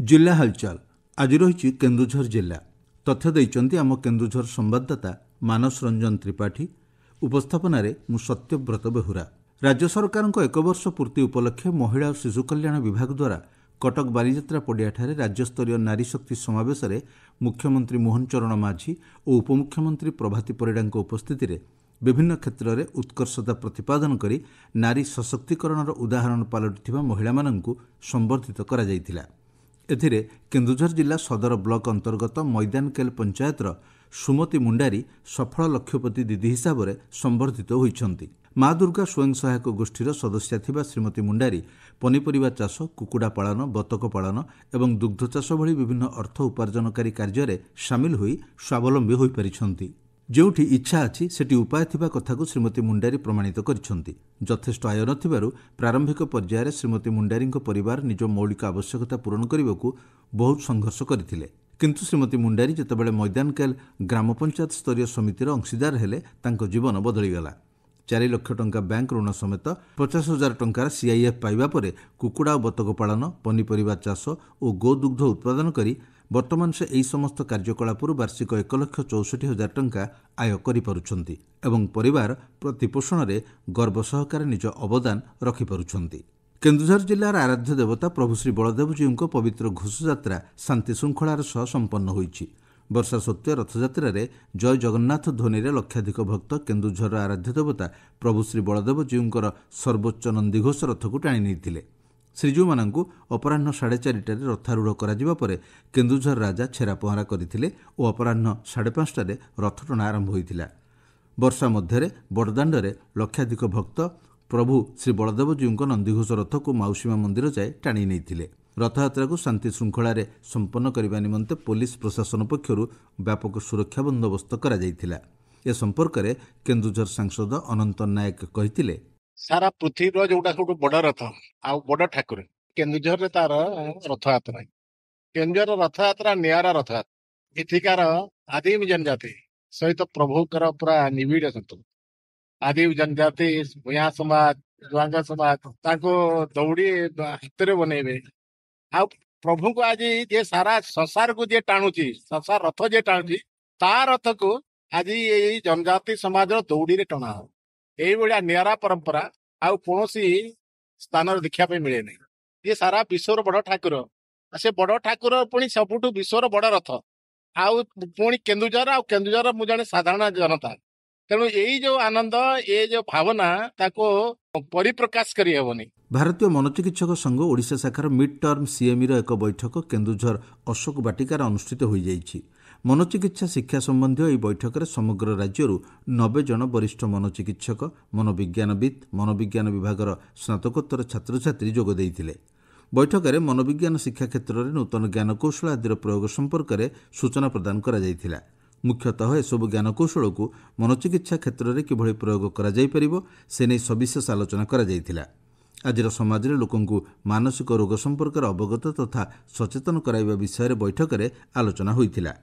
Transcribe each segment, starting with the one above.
जिला हालचाल आज रही केन्दुझर जिला तथ्य देइचंती आम केन्दुझर संवाददाता मानस रंजन त्रिपाठी उपस्थापन मु सत्यव्रत बेहुरा। राज्य सरकार एक वर्ष पूर्ति उपलक्षे महिला और शिशु कल्याण विभाग द्वारा कटक बालीजात्रा पड़ियाठारे राज्यस्तरीय नारी शक्ति समावेश में मुख्यमंत्री मोहन चरण माझी और उपमुख्यमंत्री प्रभाती परिड़ा उपस्थित विभिन्न क्षेत्र में उत्कर्षता प्रतिपादन करी नारी सशक्तिकरण उदाहरण पलटिथिबा महिला माननकु संबर्धित करा जायतिला। एथिरे केन्दुझर जिला सदर ब्लॉक अंतर्गत मैदानकेल पंचायतर सुमती मुंडारी सफल लक्ष्यपति दीदी हिसाब से संबर्धित होइछंती। माँ दुर्गा स्वयं सहायक गोष्ठीर सदस्या थिबा श्रीमती मुंडारी पनीपरिबा चाष, कुकुड़ा पालन, बतक पालन एवं दुग्ध चाष भली विभिन्न अर्थ उपार्जनकारी कार्य सामिल होई स्वावलंबी होई परिछंती। जोठी इच्छा अछि सेठी उपाय थिबा कथाକୁ श्रीमती मुंडारी प्रमाणित करिछंती। यथेष्ट आय नथिबारु प्रारंभिक पर्यायर श्रीमती मुंडारीଙ୍କ परिवार निज मौलिक आवश्यकता पूरण करबाकू बहुत संघर्ष करथिले, किंतु श्रीमती मुंडारी जेतेबेले मैदानकेल ग्राम पंचायत स्तरीय समितिर अंशीदार हेले तांको जीवन बदलिगला। 4 लाख टंका बैंक ऋण समेत 50,000 टंकार सीआईएफ पाइबा परे कुकुड़ा और बतक पालन, पनीपरिबा चाष और गोदुग्ध उत्पादन करी वर्तमान से यही समस्त कार्यकलापुर वार्षिक 1,64,000 टंका आय करिपारुछंती एवं परिवार प्रतिपोषण में गर्व सहकार निज अवदान रखिपारुछंती। केन्दुझर जिलार आराध्य देवता प्रभु श्री बलदेवजी पवित्र घोषयात्रा शांति श्रृंखलार सह संपन्न होइछि। वर्षा सत्वे रथयात्रा रे जय जगन्नाथ ध्वनि लक्षाधिक भक्त केन्दुझर आराध्य देवता प्रभु श्री बलदेवजी सर्वोच्च नंदीघोष रथ को टाणी नहीं। श्रीजीऊ मानू अपराह 4:30 रथारूढ़ कर केन्दुझर राजा छेरा पहरा करते और अपराह 5:30 रथटଣା आरंभ होता। वर्षा मध्य बड़दाण्डे लक्षाधिक भक्त प्रभु श्री बलदेवजी नंदीघोष रथ को माउसीमा मंदिर जाए टाणी नहीं। रथयात्रा को शांति श्रृंखला संपन्न करने निमंते पुलिस प्रशासन पक्षर व्यापक सुरक्षा बंदोबस्त करा जायतिला। ए संपर्क में केन्दुझर सांसद अनंत नायक कहते सारा पृथ्वी जोटा सब बड़ रथ आ बड़ ठाकुर केन्दुझर तार रथयात्रा। केन्दुझर रथयात्रा निरा रथयात्रा इथिकार आदिम जनजाति सहित प्रभुकर पूरा निबिड़ संतुलन। आदिम जनजाति भूया समाज जुआंगा समाज दौड़ी हाथ में बनइबे आ प्रभु को आज जे सारा संसार को जे टाणुची संसार रथ जे टाणुची ता रथ को आज ये जनजाति समाज दौड़ी रे टणा हो। यही भाया निरा परंपरा आउ कौन स्थान देखा मिले नहीं। ये सारा विश्वर बड़ ठाकुर से बड़ ठाकुर पुणी सबुठ विश्वर बड़ रथ आउ पुणी केन्दुझर आ केन्दुझर मु जने साधारण जनता तेणु यही जो आनंद ये जो भावना ताको परिप्रकाश करी हेबनी। भारतीय मनोचिकित्सक संघ ओडिशा शाखार मिड टर्म सीएमई एक बैठक केन्दुझर अशोक बाटिकार अनुष्ठित हो जाइछि। मनोचिकित्सा शिक्षा संबंधी यह बैठक में समग्र राज्य 90 जन वरिष्ठ मनोचिकित्सक, मनोविज्ञानविद, मनोविज्ञान विभाग स्नातकोत्तर छात्र छात्री जोग देइथिले। बैठक में मनोविज्ञान शिक्षा क्षेत्र में नूतन ज्ञानकौशल आदिर प्रयोग संपर्क में सूचना प्रदान करा जायतिला। मुख्यतः एसबू ज्ञानकौशल को मनोचिकित्सा क्षेत्र में किभଳି प्रयोग करा जाय परिबो से नहीं सविशेष आलोचना करा जायतिला। आजिर समाज में लोकंकु मानसिक रोग संपर्क अवगत तथा सचेतन कराइबा विषय बैठक में आलोचना होइतिला।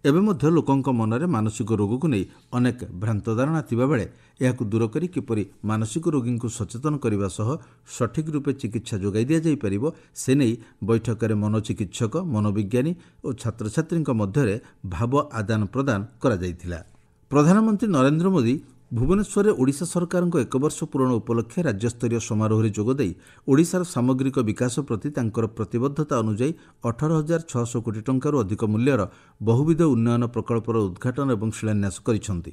एवं मध्य लोकंक मनरे मानसिक रोग को नहीं अनेक भ्रांत धारणा थिबा बेले एहाकु दूर करी किपरि मानसिक रोगी को सचेतन करने सह सठिक रूपे चिकित्सा जोगाई दिया जाय परिबो से नहीं बैठक में मनोचिकित्सक, मनोविज्ञानी और छात्र छात्री मध्य भाव आदान प्रदान करा जायतिला। प्रधानमंत्री नरेंद्र मोदी भुवनेश्वर में ओडिशा सरकार एक वर्ष पूरण उपलक्षे राज्यस्तरीय समारोह में जोगदे ओडिशार सामग्रिक विकास प्रति तांकर प्रतिबद्धता अनुजाई 18,600 कोटी टंकार अधिक मूल्यर बहुविध उन्नयन प्रकल्पर उद्घाटन और शिलान्यास करिसेंति।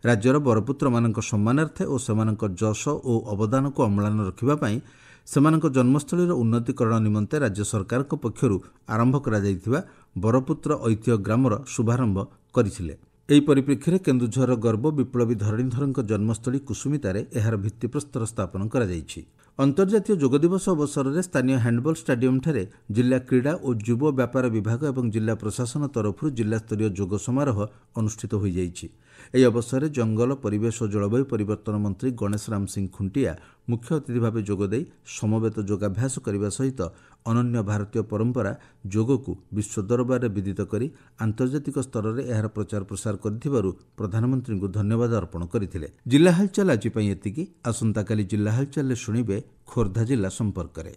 राज्यर बरपुत्र मानक सम्मानार्थे और सेमानक जश और अवदान को अम्लान रखिबा पई सेमानक जन्मस्थलीर उन्नतीकरण निमंते राज्य सरकार पक्षरु आरंभ करा जायथिबा बरपुत्र ऐतिह्य ग्रामर शुभारंभ करिथिले। ଏହି ପରିପ୍ରେକ୍ଷୀରେ କେନ୍ଦୁଝରର ଗର୍ବ ବିପ୍ଳବୀ ଧରଣୀଧରଙ୍କ ଜନ୍ମସ୍ଥଳୀ କୁସୁମିତାରେ ଏହାର ଭିତ୍ତିପ୍ରସ୍ତର ସ୍ଥାପନ କରାଯାଇଛି। ଅନ୍ତର୍ଜାତୀୟ ଯୋଗ ଦିବସ ଅବସରରେ ସ୍ଥାନୀୟ ହ୍ୟାଣ୍ଡବଲ ଷ୍ଟାଡିୟମଠାରେ ଜିଲ୍ଲା କ୍ରୀଡ଼ା ଓ ଯୁବ ବ୍ୟାପାର ବିଭାଗ ଏବଂ ଜିଲ୍ଲା ପ୍ରଶାସନ ତରଫରୁ ଜିଲ୍ଲାସ୍ତରୀୟ ଯୋଗ ସମାରୋହ ଅନୁଷ୍ଠିତ ହୋଇଯାଇଛି। ଏହି ଅବସରରେ ଜଙ୍ଗଲ, ପରିବେଶ ଓ ଜଳବାୟୁ ପରିବର୍ତ୍ତନ ମନ୍ତ୍ରୀ ଗଣେଶ ରାମ ସିଂ ଖୁଣ୍ଟିଆ ମୁଖ୍ୟ ଅତିଥି ଭାବେ ଯୋଗଦେଇ ସମବେତ ଯୋଗାଭ୍ୟାସ କରିବା ସହିତ ଅନନ୍ୟ ଭାରତୀୟ ପରମ୍ପରା ଯୋଗକୁ ବିଶ୍ୱ ଦରବାରରେ ବିଦିତ କରି ଆନ୍ତର୍ଜାତିକ ସ୍ତରରେ ଏହାର ପ୍ରଚାର ପ୍ରସାର କରିଥିବାରୁ ପ୍ରଧାନମନ୍ତ୍ରୀଙ୍କୁ ଧନ୍ୟବାଦ ଅର୍ପଣ କରିଥିଲେ। ଜିଲ୍ଲା ହାଲଚାଲ ଆଜି ପାଇଁ ଏତିକି। ଆସନ୍ତାକାଲି ଜିଲ୍ଲା ହାଲଚାଲରେ ଶୁଣିବେ ଖୋର୍ଦ୍ଧା ଜିଲ୍ଲା ସମ୍ପର୍କରେ।